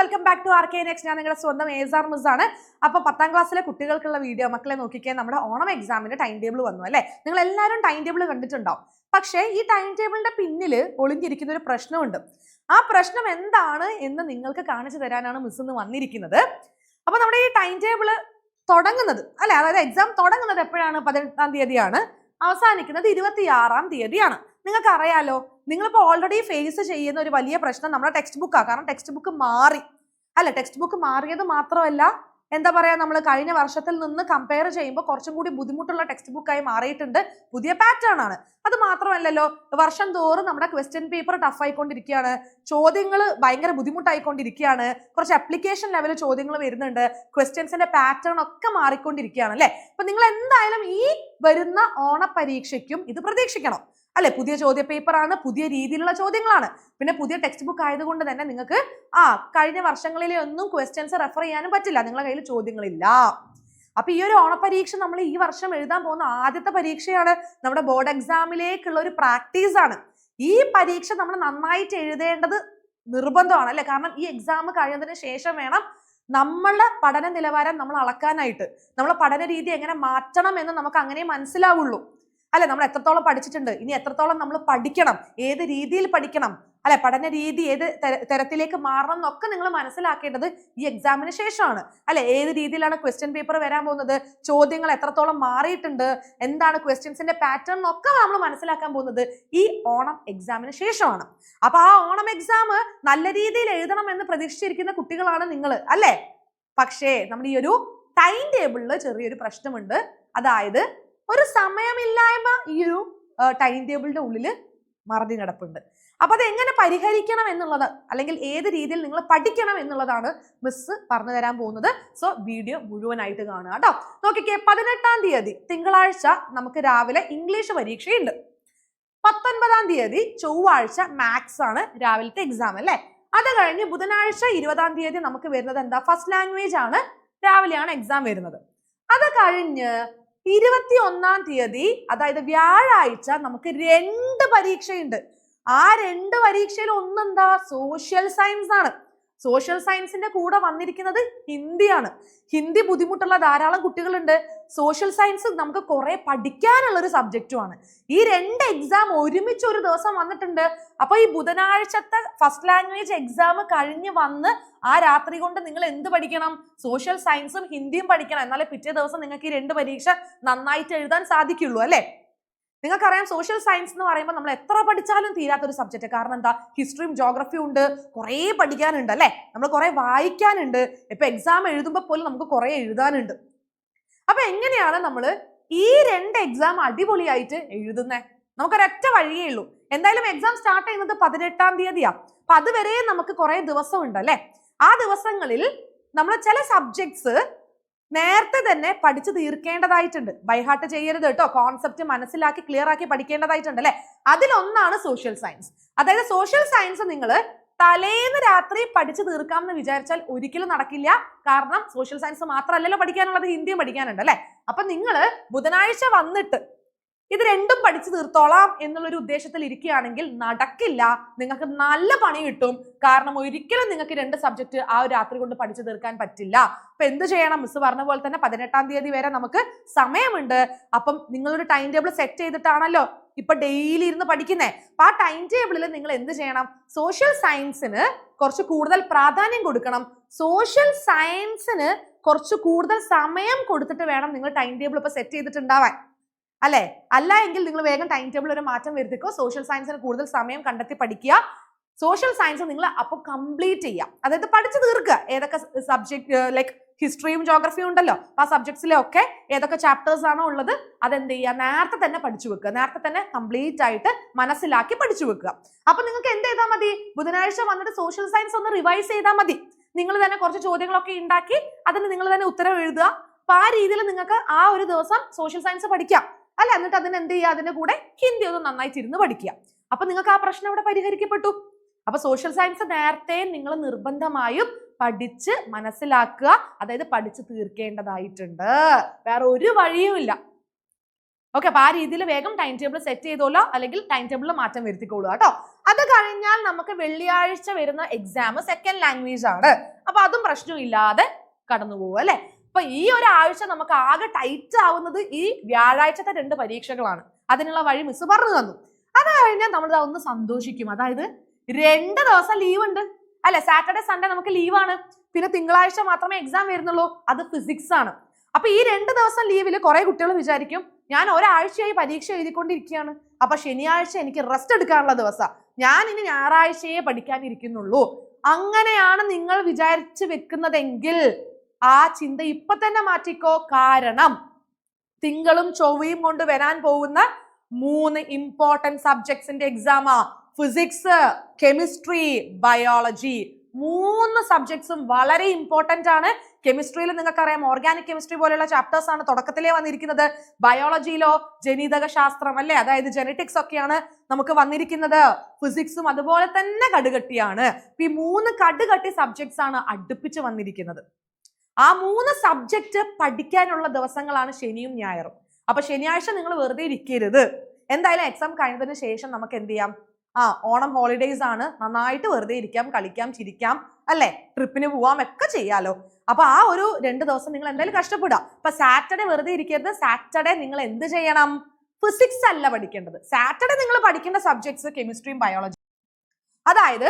Welcome back to RK Next. ഞാൻ നിങ്ങളുടെ സ്വന്തം ഏസാർ മിസ് ആണ്. അപ്പോൾ 10ാം ക്ലാസ്സിലെ കുട്ടികൾക്കുള്ള വീഡിയോ മക്കളെ നോക്കിക്കേ, നമ്മുടെ ഓണം എക്സാമിന്റെ ടൈം ടേബിൾ വന്നു അല്ലേ? നിങ്ങൾ എല്ലാവരും ടൈം ടേബിൾ കണ്ടിട്ടുണ്ടാവും. പക്ഷേ ഈ ടൈം ടേബിളിന്റെ പിന്നിൽ ഒളിഞ്ഞിരിക്കുന്ന ഒരു പ്രശ്നമുണ്ട്. ആ പ്രശ്നം എന്താണ് എന്ന് നിങ്ങൾക്ക് കാണിച്ചു തരാനാണ് മിസ് ഇന്ന് വന്നിരിക്കുന്നത്. അപ്പോൾ നമ്മുടെ ഈ ടൈം ടേബിൾ തുടങ്ങുന്നത് അല്ലെ, അതായത് എക്സാം തുടങ്ങുന്നത് എപ്പോഴാണ്? 18ാം തീയതിയാണ്. അവസാനിക്കുന്നത് 26ാം തീയതിയാണ്. നിങ്ങൾക്ക് അറിയാലോ, നിങ്ങളിപ്പോൾ ഓൾറെഡി ഫേസ് ചെയ്യുന്ന ഒരു വലിയ പ്രശ്നം നമ്മുടെ ടെക്സ്റ്റ് ബുക്കാണ്. കാരണം ടെക്സ്റ്റ് ബുക്ക് മാറി അല്ലെ. ടെക്സ്റ്റ് ബുക്ക് മാറിയത് മാത്രമല്ല, എന്താ പറയാ, നമ്മൾ കഴിഞ്ഞ വർഷത്തിൽ നിന്ന് കമ്പയർ ചെയ്യുമ്പോൾ കുറച്ചും കൂടി ബുദ്ധിമുട്ടുള്ള ടെക്സ്റ്റ് ബുക്കായി മാറിയിട്ടുണ്ട്. പുതിയ പാറ്റേൺ ആണ്. അത് മാത്രമല്ലല്ലോ, വർഷം തോറും നമ്മുടെ ക്വസ്റ്റ്യൻ പേപ്പർ ടഫ് ആയിക്കൊണ്ടിരിക്കുകയാണ്. ചോദ്യങ്ങൾ ഭയങ്കര ബുദ്ധിമുട്ടായിക്കൊണ്ടിരിക്കുകയാണ്. കുറച്ച് അപ്ലിക്കേഷൻ ലെവൽ ചോദ്യങ്ങൾ വരുന്നുണ്ട്. ക്വസ്റ്റ്യൻസിന്റെ പാറ്റേൺ ഒക്കെ മാറിക്കൊണ്ടിരിക്കുകയാണ് അല്ലെ. അപ്പൊ നിങ്ങൾ എന്തായാലും ഈ വരുന്ന ഓണപരീക്ഷയ്ക്കും ഇത് പ്രതീക്ഷിക്കണം അല്ലെ. പുതിയ ചോദ്യ പേപ്പറാണ്, പുതിയ രീതിയിലുള്ള ചോദ്യങ്ങളാണ്. പിന്നെ പുതിയ ടെക്സ്റ്റ് ബുക്ക് ആയതുകൊണ്ട് തന്നെ നിങ്ങൾക്ക് കഴിഞ്ഞ വർഷങ്ങളിലെ ഒന്നും ക്വസ്റ്റ്യൻസ് റെഫർ ചെയ്യാനും പറ്റില്ല, നിങ്ങളുടെ കയ്യിൽ ചോദ്യങ്ങളില്ല. അപ്പൊ ഈ ഒരു ഓണപരീക്ഷ നമ്മൾ ഈ വർഷം എഴുതാൻ പോകുന്ന ആദ്യത്തെ പരീക്ഷയാണ്. നമ്മുടെ ബോർഡ് എക്സാമിലേക്കുള്ള ഒരു പ്രാക്ടീസ് ആണ്. ഈ പരീക്ഷ നമ്മൾ നന്നായിട്ട് എഴുതേണ്ടത് നിർബന്ധമാണ് അല്ലെ. കാരണം ഈ എക്സാം കഴിയുന്നതിന് ശേഷം വേണം നമ്മളുടെ പഠന നിലവാരം നമ്മൾ അളക്കാനായിട്ട്. നമ്മളെ പഠന രീതി എങ്ങനെ മാറ്റണം എന്ന് നമുക്ക് അങ്ങനെ മനസ്സിലാവുള്ളൂ അല്ലെ. നമ്മൾ എത്രത്തോളം പഠിച്ചിട്ടുണ്ട്, ഇനി എത്രത്തോളം നമ്മൾ പഠിക്കണം, ഏത് രീതിയിൽ പഠിക്കണം അല്ലെ, പഠന രീതി ഏത് തരത്തിലേക്ക് മാറണം എന്നൊക്കെ നിങ്ങൾ മനസ്സിലാക്കേണ്ടത് ഈ എക്സാമിന് ശേഷമാണ് അല്ലെ. ഏത് രീതിയിലാണ് ക്വസ്റ്റ്യൻ പേപ്പർ വരാൻ പോകുന്നത്, ചോദ്യങ്ങൾ എത്രത്തോളം മാറിയിട്ടുണ്ട്, എന്താണ് ക്വസ്റ്റ്യൻസിന്റെ പാറ്റേൺ എന്നൊക്കെ നമ്മൾ മനസ്സിലാക്കാൻ പോകുന്നത് ഈ ഓണം എക്സാമിന് ശേഷമാണ്. അപ്പൊ ആ ഓണം എക്സാം നല്ല രീതിയിൽ എഴുതണം എന്ന് പ്രതീക്ഷിച്ചിരിക്കുന്ന കുട്ടികളാണ് നിങ്ങൾ അല്ലെ. പക്ഷേ നമ്മുടെ ഈ ഒരു ടൈം ടേബിളിൽ ചെറിയൊരു പ്രശ്നമുണ്ട്. അതായത് ഒരു സമയമില്ലായ്മ ഈ ഒരു ടൈം ടേബിളിന്റെ ഉള്ളിൽ മറഞ്ഞു കിടപ്പുണ്ട്. അപ്പൊ അത് എങ്ങനെ പരിഹരിക്കണം എന്നുള്ളത്, അല്ലെങ്കിൽ ഏത് രീതിയിൽ നിങ്ങൾ പഠിക്കണം എന്നുള്ളതാണ് മിസ് പറഞ്ഞു തരാൻ പോകുന്നത്. സോ വീഡിയോ മുഴുവനായിട്ട് കാണുക കേട്ടോ. നോക്കിക്കേ, 18ാം തീയതി തിങ്കളാഴ്ച നമുക്ക് രാവിലെ ഇംഗ്ലീഷ് പരീക്ഷയുണ്ട്. 19ാം തീയതി ചൊവ്വാഴ്ച മാത്സ് ആണ് രാവിലത്തെ എക്സാം അല്ലെ. അത് കഴിഞ്ഞ് ബുധനാഴ്ച 20ാം തീയതി നമുക്ക് വരുന്നത് എന്താ, ഫസ്റ്റ് ലാംഗ്വേജ് ആണ്, രാവിലെയാണ് എക്സാം വരുന്നത്. അത് കഴിഞ്ഞ് 21ാം തീയതി അതായത് വ്യാഴാഴ്ച നമുക്ക് 2 പരീക്ഷയുണ്ട്. ആ 2 പരീക്ഷയിൽ ഒന്നെന്താ, സോഷ്യൽ സയൻസ് ആണ്. സോഷ്യൽ സയൻസിന്റെ കൂടെ വന്നിരിക്കുന്നത് ഹിന്ദിയാണ്. ഹിന്ദി ബുദ്ധിമുട്ടുള്ള ധാരാളം കുട്ടികളുണ്ട്. സോഷ്യൽ സയൻസ് നമുക്ക് കുറെ പഠിക്കാനുള്ള ഒരു സബ്ജക്റ്റുമാണ്. ഈ 2 എക്സാം ഒരുമിച്ച് ഒരു ദിവസം വന്നിട്ടുണ്ട്. അപ്പൊ ഈ ബുധനാഴ്ചത്തെ ഫസ്റ്റ് ലാംഗ്വേജ് എക്സാം കഴിഞ്ഞ് വന്ന് ആ രാത്രി കൊണ്ട് നിങ്ങൾ എന്ത് പഠിക്കണം, സോഷ്യൽ സയൻസും ഹിന്ദിയും പഠിക്കണം. എന്നാലേ പിറ്റേ ദിവസം നിങ്ങൾക്ക് ഈ 2 പരീക്ഷ നന്നായിട്ട് എഴുതാൻ സാധിക്കുള്ളൂ അല്ലെ. നിങ്ങൾക്കറിയാം, സോഷ്യൽ സയൻസ് എന്ന് പറയുമ്പോൾ നമ്മൾ എത്ര പഠിച്ചാലും തീരാത്തൊരു സബ്ജക്റ്റ്. കാരണം എന്താ, ഹിസ്റ്ററിയും ജോഗ്രഫിയും ഉണ്ട്, കുറേ പഠിക്കാനുണ്ട് അല്ലെ, നമ്മൾ കുറെ വായിക്കാനുണ്ട്. ഇപ്പൊ എക്സാം എഴുതുമ്പോൾ പോലും നമുക്ക് കുറെ എഴുതാനുണ്ട്. അപ്പൊ എങ്ങനെയാണ് നമ്മൾ ഈ 2 എക്സാം അടിപൊളിയായിട്ട് എഴുതുന്നത്? നമുക്കൊരൊറ്റ വഴിയേ ഉള്ളൂ. എന്തായാലും എക്സാം സ്റ്റാർട്ട് ചെയ്യുന്നത് 18ാം തീയതിയാ. അപ്പൊ അതുവരെ നമുക്ക് കുറെ ദിവസം ഉണ്ട് അല്ലെ. ആ ദിവസങ്ങളിൽ നമ്മൾ ചില സബ്ജക്ട്സ് നേരത്തെ തന്നെ പഠിച്ചു തീർക്കേണ്ടതായിട്ടുണ്ട്. ബൈഹാർട്ട് ചെയ്യരുത് കേട്ടോ. കോൺസെപ്റ്റ് മനസ്സിലാക്കി ക്ലിയർ ആക്കി പഠിക്കേണ്ടതായിട്ടുണ്ട് അല്ലെ. അതിലൊന്നാണ് സോഷ്യൽ സയൻസ്. അതായത് സോഷ്യൽ സയൻസ് നിങ്ങൾ തലേന്ന് രാത്രി പഠിച്ചു തീർക്കാമെന്ന് വിചാരിച്ചാൽ ഒരിക്കലും നടക്കില്ല. കാരണം സോഷ്യൽ സയൻസ് മാത്രമല്ലല്ലോ പഠിക്കാനുള്ളത്, ഹിന്ദിയും പഠിക്കാനുണ്ട് അല്ലെ. അപ്പൊ നിങ്ങൾ ബുധനാഴ്ച വന്നിട്ട് ഇത് 2ഉം പഠിച്ചു തീർത്തോളാം എന്നുള്ളൊരു ഉദ്ദേശത്തിൽ ഇരിക്കുകയാണെങ്കിൽ നടക്കില്ല. നിങ്ങൾക്ക് നല്ല പണി കിട്ടും. കാരണം ഒരിക്കലും നിങ്ങൾക്ക് 2 സബ്ജക്ട് ആ ഒരു രാത്രി കൊണ്ട് പഠിച്ചു തീർക്കാൻ പറ്റില്ല. അപ്പൊ എന്ത് ചെയ്യണം, മിസ് പറഞ്ഞ പോലെ തന്നെ 18ാം തീയതി വരെ നമുക്ക് സമയമുണ്ട്. അപ്പം നിങ്ങളൊരു ടൈം ടേബിൾ സെറ്റ് ചെയ്തിട്ടാണല്ലോ ഇപ്പൊ ഡെയിലി ഇരുന്ന് പഠിക്കുന്നേ. അപ്പൊ ആ ടൈം ടേബിളിൽ നിങ്ങൾ എന്ത് ചെയ്യണം, സോഷ്യൽ സയൻസിന് കുറച്ച് കൂടുതൽ പ്രാധാന്യം കൊടുക്കണം. സോഷ്യൽ സയൻസിന് കുറച്ച് കൂടുതൽ സമയം കൊടുത്തിട്ട് വേണം നിങ്ങൾ ടൈം ടേബിൾ ഇപ്പൊ സെറ്റ് ചെയ്തിട്ടുണ്ടാവാൻ അല്ലെ. അല്ല എങ്കിൽ നിങ്ങൾ വേഗം ടൈം ടേബിൾ ഒരു മാറ്റം വരുത്തിക്കോ. സോഷ്യൽ സയൻസിന് കൂടുതൽ സമയം കണ്ടെത്തി പഠിക്കുക. സോഷ്യൽ സയൻസ് നിങ്ങൾ അപ്പൊ കംപ്ലീറ്റ് ചെയ്യുക, അതായത് പഠിച്ചു തീർക്കുക. ഏതൊക്കെ സബ്ജക്ട്, ലൈക്ക് ഹിസ്റ്ററിയും ജോഗ്രഫിയും ഉണ്ടല്ലോ, ആ സബ്ജക്ട്സിലെ ഒക്കെ ഏതൊക്കെ ചാപ്റ്റേഴ്സ് ആണോ ഉള്ളത് അതെന്ത് ചെയ്യുക, നേരത്തെ തന്നെ പഠിച്ചു വെക്കുക. നേരത്തെ തന്നെ കംപ്ലീറ്റ് ആയിട്ട് മനസ്സിലാക്കി പഠിച്ചു വെക്കുക. അപ്പൊ നിങ്ങൾക്ക് എന്ത് ചെയ്താൽ മതി, ബുധനാഴ്ച വന്നിട്ട് സോഷ്യൽ സയൻസ് ഒന്ന് റിവൈസ് ചെയ്താൽ മതി. നിങ്ങൾ തന്നെ കുറച്ച് ചോദ്യങ്ങളൊക്കെ ഉണ്ടാക്കി അതിന് നിങ്ങൾ തന്നെ ഉത്തരം എഴുതുക. അപ്പൊ ആ രീതിയിൽ നിങ്ങൾക്ക് ആ ഒരു ദിവസം സോഷ്യൽ സയൻസ് പഠിക്കാം അല്ല. എന്നിട്ട് അതിന് എന്ത് ചെയ്യുക, അതിന്റെ കൂടെ ഹിന്ദി ഒന്ന് നന്നായിട്ട് ഇരുന്ന് പഠിക്കുക. അപ്പൊ നിങ്ങൾക്ക് ആ പ്രശ്നം ഇവിടെ പരിഹരിക്കപ്പെട്ടു. അപ്പൊ സോഷ്യൽ സയൻസ് നേരത്തെ നിങ്ങൾ നിർബന്ധമായും പഠിച്ച് മനസ്സിലാക്കുക, അതായത് പഠിച്ച് തീർക്കേണ്ടതായിട്ടുണ്ട്. വേറെ ഒരു വഴിയും ഇല്ല. ഓക്കെ, അപ്പൊ ആ രീതിയിൽ വേഗം ടൈം ടേബിൾ സെറ്റ് ചെയ്തോളൂ, അല്ലെങ്കിൽ ടൈം ടേബിളിൽ മാറ്റം വരുത്തിക്കോളൂ കേട്ടോ. അത് കഴിഞ്ഞാൽ നമുക്ക് വെള്ളിയാഴ്ച വരുന്ന എക്സാം സെക്കൻഡ് ലാംഗ്വേജ് ആണ്. അപ്പൊ അതും പ്രശ്നമില്ലാതെ കടന്നു പോകും അല്ലെ. അപ്പൊ ഈ ഒരാഴ്ച നമുക്ക് ആകെ ടൈറ്റ് ആവുന്നത് ഈ വ്യാഴാഴ്ചത്തെ 2 പരീക്ഷകളാണ്. അതിനുള്ള വഴി മിസ് പറഞ്ഞു തന്നു. അത് കഴിഞ്ഞാൽ നമ്മൾ ഒന്ന് സന്തോഷിക്കും. അതായത് 2 ദിവസം ലീവ് ഉണ്ട് അല്ലെ. സാറ്റർഡേ സൺഡേ നമുക്ക് ലീവാണ്. പിന്നെ തിങ്കളാഴ്ച മാത്രമേ എക്സാം വരുന്നുള്ളൂ. അത് ഫിസിക്സ് ആണ്. അപ്പൊ ഈ 2 ദിവസം ലീവിൽ കുറെ കുട്ടികൾ വിചാരിക്കും ഞാൻ ഒരാഴ്ചയായി പരീക്ഷ എഴുതിക്കൊണ്ടിരിക്കുകയാണ്, അപ്പൊ ശനിയാഴ്ച എനിക്ക് റെസ്റ്റ് എടുക്കാനുള്ള ദിവസം, ഞാൻ ഇനി ഞായറാഴ്ചയെ പഠിക്കാനിരിക്കുന്നുള്ളൂ. അങ്ങനെയാണ് നിങ്ങൾ വിചാരിച്ചു വെക്കുന്നതെങ്കിൽ ആ ചിന്ത ഇപ്പൊ തന്നെ മാറ്റിക്കോ. കാരണം തിങ്കളും ചൊവ്വയും കൊണ്ട് വരാൻ പോകുന്ന 3 ഇമ്പോർട്ടന്റ് സബ്ജക്ട്സിന്റെ എക്സാമാ. Physics, chemistry, biology. 3 സബ്ജക്ട്സും വളരെ ഇമ്പോർട്ടന്റ് ആണ്. കെമിസ്ട്രിയിൽ നിങ്ങൾക്കറിയാം ഓർഗാനിക് കെമിസ്ട്രി പോലെയുള്ള ചാപ്റ്റേഴ്സ് ആണ് തുടക്കത്തിലേ വന്നിരിക്കുന്നത്. ബയോളജിയിലോ ജനിതക ശാസ്ത്രം അല്ലെ, അതായത് ജെനറ്റിക്സ് ഒക്കെയാണ് നമുക്ക് വന്നിരിക്കുന്നത്. ഫിസിക്സും അതുപോലെ തന്നെ കടുകട്ടിയാണ്. ഈ 3 കടുകട്ടി സബ്ജക്ട്സ് ആണ് അടുപ്പിച്ച് വന്നിരിക്കുന്നത്. ആ 3 സബ്ജക്ട് പഠിക്കാനുള്ള ദിവസങ്ങളാണ് ശനിയും ഞായറും. അപ്പൊ ശനിയാഴ്ച നിങ്ങൾ വെറുതെ ഇരിക്കരുത്. എന്തായാലും എക്സാം കഴിഞ്ഞതിന് ശേഷം നമുക്ക് എന്ത് ചെയ്യാം, ഓണം ഹോളിഡേയ്സ് ആണ്, നന്നായിട്ട് വെറുതെ ഇരിക്കാം, കളിക്കാം, ചിരിക്കാം അല്ലെ, ട്രിപ്പിന് പോവാം, ഒക്കെ ചെയ്യാലോ. അപ്പൊ ആ ഒരു 2 ദിവസം നിങ്ങൾ എന്തായാലും കഷ്ടപ്പെടാം. അപ്പൊ സാറ്റർഡേ വെറുതെ ഇരിക്കരുത്. സാറ്റർഡേ നിങ്ങൾ എന്ത് ചെയ്യണം, ഫിസിക്സ് അല്ല പഠിക്കേണ്ടത്. സാറ്റർഡേ നിങ്ങൾ പഠിക്കേണ്ട സബ്ജക്ട്സ് കെമിസ്ട്രിയും ബയോളജിയും. അതായത്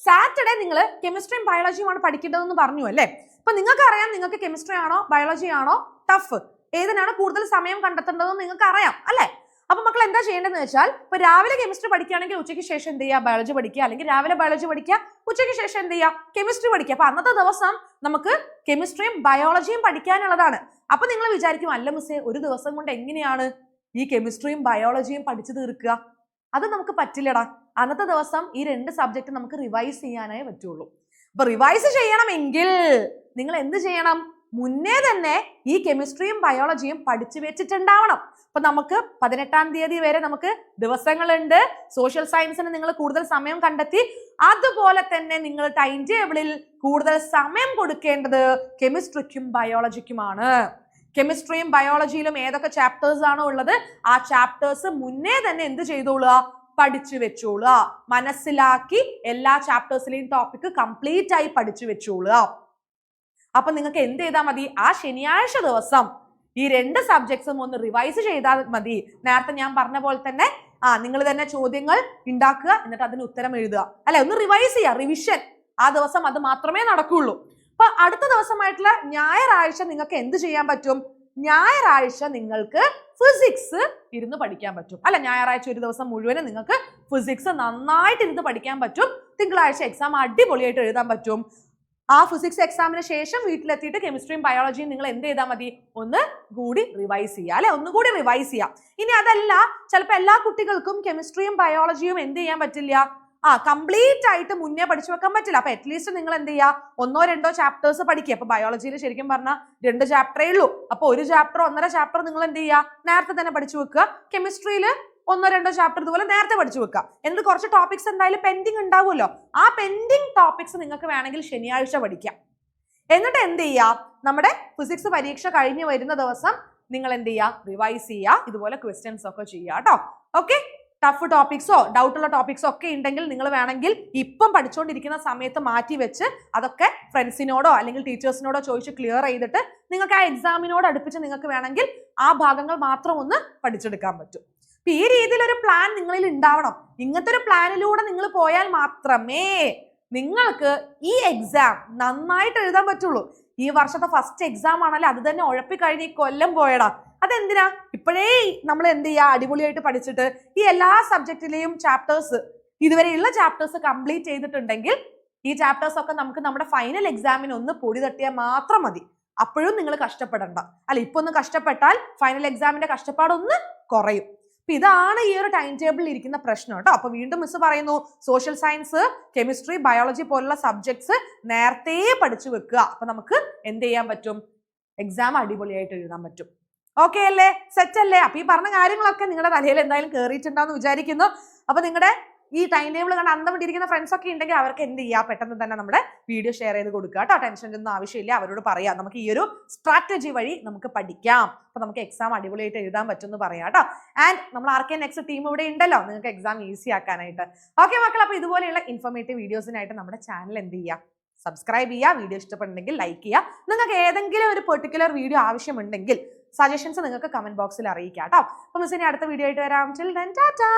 സാറ്റർഡേ നിങ്ങൾ കെമിസ്ട്രിയും ബയോളജിയുമാണ് പഠിക്കേണ്ടതെന്ന് പറഞ്ഞു അല്ലെ. അപ്പൊ നിങ്ങൾക്ക് അറിയാം നിങ്ങൾക്ക് കെമിസ്ട്രി ആണോ ബയോളജി ആണോ ടഫ്, ഏതിനാണ് കൂടുതൽ സമയം കണ്ടെത്തേണ്ടതെന്ന് നിങ്ങൾക്ക് അറിയാം അല്ലെ. അപ്പൊ മക്കൾ എന്താ ചെയ്യേണ്ടതെന്ന് വെച്ചാൽ, ഇപ്പൊ രാവിലെ കെമിസ്ട്രി പഠിക്കുകയാണെങ്കിൽ ഉച്ചയ്ക്ക് ശേഷം എന്ത് ചെയ്യുക, ബയോളജി പഠിക്കുക. അല്ലെങ്കിൽ രാവിലെ ബയോളജി പഠിക്കുക, ഉച്ചയ്ക്ക് ശേഷം എന്ത് ചെയ്യുക, കെമിസ്ട്രി പഠിക്കുക. അപ്പൊ അന്നത്തെ ദിവസം നമുക്ക് കെമിസ്ട്രിയും ബയോളജിയും പഠിക്കാനുള്ളതാണ്. അപ്പൊ നിങ്ങൾ വിചാരിക്കും അല്ല മിസ്സേ, ഒരു ദിവസം കൊണ്ട് എങ്ങനെയാണ് ഈ കെമിസ്ട്രിയും ബയോളജിയും പഠിച്ചു തീർക്കുക? അത് നമുക്ക് പറ്റില്ലടാ. അന്നത്തെ ദിവസം ഈ 2 സബ്ജക്ട് നമുക്ക് റിവൈസ് ചെയ്യാനേ പറ്റുള്ളൂ. അപ്പൊ റിവൈസ് ചെയ്യണമെങ്കിൽ നിങ്ങൾ എന്ത് ചെയ്യണം, മുന്നേ തന്നെ ഈ കെമിസ്ട്രിയും ബയോളജിയും പഠിച്ചു വെച്ചിട്ടുണ്ടാവണം. അപ്പൊ നമുക്ക് 18-ാം തീയതി വരെ നമുക്ക് ദിവസങ്ങളുണ്ട്. സോഷ്യൽ സയൻസിന് നിങ്ങൾ കൂടുതൽ സമയം കണ്ടെത്തി. അതുപോലെ തന്നെ നിങ്ങൾ ടൈം ടേബിളിൽ കൂടുതൽ സമയം കൊടുക്കേണ്ടത് കെമിസ്ട്രിക്കും ബയോളജിക്കുമാണ്. കെമിസ്ട്രിയും ബയോളജിയിലും ഏതൊക്കെ ചാപ്റ്റേഴ്സ് ആണോ ഉള്ളത് ആ ചാപ്റ്റേഴ്സ് മുന്നേ തന്നെ എന്ത് ചെയ്തോളുക, പഠിച്ചു വെച്ചോളുക. മനസ്സിലാക്കി എല്ലാ ചാപ്റ്റേഴ്സിലെയും ടോപ്പിക് കംപ്ലീറ്റ് ആയി പഠിച്ചു വെച്ചോളുക. അപ്പൊ നിങ്ങൾക്ക് എന്ത് ചെയ്താൽ മതി, ആ ശനിയാഴ്ച ദിവസം ഈ 2 സബ്ജക്ട്സും ഒന്ന് റിവൈസ് ചെയ്താൽ മതി. നേരത്തെ ഞാൻ പറഞ്ഞ പോലെ തന്നെ നിങ്ങൾ തന്നെ ചോദ്യങ്ങൾ ഉണ്ടാക്കുക, എന്നിട്ട് അതിന് ഉത്തരം എഴുതുക അല്ലെ. ഒന്ന് റിവൈസ് ചെയ്യുക, റിവിഷൻ. ആ ദിവസം അത് മാത്രമേ നടക്കുള്ളൂ. അപ്പൊ അടുത്ത ദിവസമായിട്ടുള്ള ഞായറാഴ്ച നിങ്ങൾക്ക് എന്ത് ചെയ്യാൻ പറ്റും, ഞായറാഴ്ച നിങ്ങൾക്ക് ഫിസിക്സ് ഇരുന്ന് പഠിക്കാൻ പറ്റും അല്ലെ. ഞായറാഴ്ച ഒരു ദിവസം മുഴുവനും നിങ്ങൾക്ക് ഫിസിക്സ് നന്നായിട്ട് ഇരുന്ന് പഠിക്കാൻ പറ്റും. തിങ്കളാഴ്ച എക്സാം അടിപൊളിയായിട്ട് എഴുതാൻ പറ്റും. ആ ഫിസിക്സ് എക്സാമിന് ശേഷം വീട്ടിലെത്തിയിട്ട് കെമിസ്ട്രിയും ബയോളജിയും നിങ്ങൾ എന്ത് ചെയ്താൽ മതി, ഒന്ന് കൂടി റിവൈസ് ചെയ്യുക അല്ലെ, ഒന്നുകൂടി റിവൈസ് ചെയ്യാം. ഇനി അതല്ല, ചിലപ്പോൾ എല്ലാ കുട്ടികൾക്കും കെമിസ്ട്രിയും ബയോളജിയും എന്ത് ചെയ്യാൻ പറ്റില്ല, കംപ്ലീറ്റ് ആയിട്ട് മുന്നേ പഠിച്ചു വെക്കാൻ പറ്റില്ല. അപ്പൊ അറ്റ്ലീസ്റ്റ് നിങ്ങൾ എന്ത് ചെയ്യുക, 1-2 ചാപ്റ്റേഴ്സ് പഠിക്കുക. അപ്പൊ ബയോളജിയിൽ ശരിക്കും പറഞ്ഞാൽ 2 ചാപ്റ്ററേ ഉള്ളൂ. അപ്പൊ 1 ചാപ്റ്റർ 1.5 ചാപ്റ്റർ നിങ്ങൾ എന്ത് ചെയ്യുക, നേരത്തെ തന്നെ പഠിച്ചു വെക്കുക. കെമിസ്ട്രിയിൽ 1-2 ചാപ്റ്റർ ഇതുപോലെ നേരത്തെ പഠിച്ചു വെക്കുക. എന്നിട്ട് കുറച്ച് ടോപ്പിക്സ് എന്തായാലും പെൻഡിങ് ഉണ്ടാവുമല്ലോ, ആ പെൻഡിങ് ടോപ്പിക്സ് നിങ്ങൾക്ക് വേണമെങ്കിൽ ശനിയാഴ്ച പഠിക്കാം. എന്നിട്ട് എന്ത് ചെയ്യുക, നമ്മുടെ ഫിസിക്സ് പരീക്ഷ കഴിഞ്ഞ് വരുന്ന ദിവസം നിങ്ങൾ എന്ത് ചെയ്യുക, റിവൈസ് ചെയ്യുക. ഇതുപോലെ ക്വസ്റ്റ്യൻസ് ഒക്കെ ചെയ്യുക കേട്ടോ. ഓക്കെ, ടഫ് ടോപ്പിക്സോ ഡൗട്ടുള്ള ടോപ്പിക്സോ ഒക്കെ ഉണ്ടെങ്കിൽ നിങ്ങൾ വേണമെങ്കിൽ ഇപ്പം പഠിച്ചുകൊണ്ടിരിക്കുന്ന സമയത്ത് മാറ്റി വെച്ച് അതൊക്കെ ഫ്രണ്ട്സിനോടോ അല്ലെങ്കിൽ ടീച്ചേഴ്സിനോടോ ചോദിച്ച് ക്ലിയർ ചെയ്തിട്ട് നിങ്ങൾക്ക് ആ എക്സാമിനോട് അടുപ്പിച്ച് നിങ്ങൾക്ക് വേണമെങ്കിൽ ആ ഭാഗങ്ങൾ മാത്രം ഒന്ന് പഠിച്ചെടുക്കാൻ പറ്റും. അപ്പൊ ഈ രീതിയിലൊരു പ്ലാൻ നിങ്ങളിൽ ഉണ്ടാവണം. ഇങ്ങനത്തെ ഒരു പ്ലാനിലൂടെ നിങ്ങൾ പോയാൽ മാത്രമേ നിങ്ങൾക്ക് ഈ എക്സാം നന്നായിട്ട് എഴുതാൻ പറ്റുള്ളൂ. ഈ വർഷത്തെ ഫസ്റ്റ് എക്സാം ആണല്ലോ, അത് തന്നെ ഉഴപ്പിക്കഴിഞ്ഞ് ഈ കൊല്ലം പോയടാ. അതെന്തിനാ, ഇപ്പോഴേ നമ്മൾ എന്ത് ചെയ്യുക, അടിപൊളിയായിട്ട് പഠിച്ചിട്ട് ഈ എല്ലാ സബ്ജക്റ്റിലെയും ചാപ്റ്റേഴ്സ്, ഇതുവരെയുള്ള ചാപ്റ്റേഴ്സ് കംപ്ലീറ്റ് ചെയ്തിട്ടുണ്ടെങ്കിൽ ഈ ചാപ്റ്റേഴ്സ് ഒക്കെ നമുക്ക് നമ്മുടെ ഫൈനൽ എക്സാമിന് ഒന്ന് പൊടി തട്ടിയാൽ മാത്രം മതി. അപ്പോഴും നിങ്ങൾ കഷ്ടപ്പെടണ്ട അല്ല. ഇപ്പൊ ഒന്ന് കഷ്ടപ്പെട്ടാൽ ഫൈനൽ എക്സാമിന്റെ കഷ്ടപ്പാടൊന്ന് കുറയും. അപ്പൊ ഇതാണ് ഈ ഒരു ടൈം ടേബിളിൽ ഇരിക്കുന്ന പ്രശ്നം കേട്ടോ. അപ്പൊ വീണ്ടും മിസ് പറയുന്നു, സോഷ്യൽ സയൻസ്, കെമിസ്ട്രി, ബയോളജി പോലുള്ള സബ്ജക്ട്സ് നേരത്തെ പഠിച്ചു വെക്കുക. അപ്പൊ നമുക്ക് എന്ത് ചെയ്യാൻ പറ്റും, എക്സാം അടിപൊളിയായിട്ട് എഴുതാൻ പറ്റും. ഓക്കെ അല്ലേ, സെറ്റ് അല്ലേ? അപ്പൊ ഈ പറഞ്ഞ കാര്യങ്ങളൊക്കെ നിങ്ങളുടെ തലയിൽ എന്തായാലും കയറിയിട്ടുണ്ടാന്ന് വിചാരിക്കുന്നു. അപ്പൊ നിങ്ങളുടെ ഈ ടൈം ടേബിൾ കണ്ട് അന്തം വിട്ടിരിക്കുന്ന ഫ്രണ്ട്സ് ഒക്കെ ഉണ്ടെങ്കിൽ അവർക്ക് എന്ത് ചെയ്യുക, പെട്ടെന്ന് തന്നെ നമ്മുടെ വീഡിയോ ഷെയർ ചെയ്ത് കൊടുക്കുക കേട്ടോ. ടെൻഷൻ്റെ ഒന്നും ആവശ്യമില്ല, അവരോട് പറയാം നമുക്ക് ഈ ഒരു സ്ട്രാറ്റജി വഴി നമുക്ക് പഠിക്കാം, അപ്പൊ നമുക്ക് എക്സാം അടിപൊളിയായിട്ട് എഴുതാൻ പറ്റും എന്ന് പറയാം കേട്ടോ. ആൻഡ് നമ്മൾ ആർക്കെ നെക്സ്റ്റ് ടീം ഇവിടെ ഉണ്ടല്ലോ നിങ്ങൾക്ക് എക്സാം ഈസി ആക്കാനായിട്ട്. ഓക്കെ മക്കൾ, അപ്പൊ ഇതുപോലെയുള്ള ഇൻഫോർമേറ്റീവ് വീഡിയോസിനായിട്ട് നമ്മുടെ ചാനൽ എന്ത് ചെയ്യുക, സബ്സ്ക്രൈബ് ചെയ്യുക. വീഡിയോ ഇഷ്ടപ്പെടുന്നെങ്കിൽ ലൈക്ക് ചെയ്യുക. നിങ്ങൾക്ക് ഏതെങ്കിലും ഒരു പെർട്ടിക്കുലർ വീഡിയോ ആവശ്യമുണ്ടെങ്കിൽ സജഷൻസ് നിങ്ങൾക്ക് കമന്റ് ബോക്സിൽ അറിയിക്കാം കേട്ടോ. അപ്പൊ മിസ്സിനെ അടുത്ത വീഡിയോ ആയിട്ട് വരാം. Till then Tata.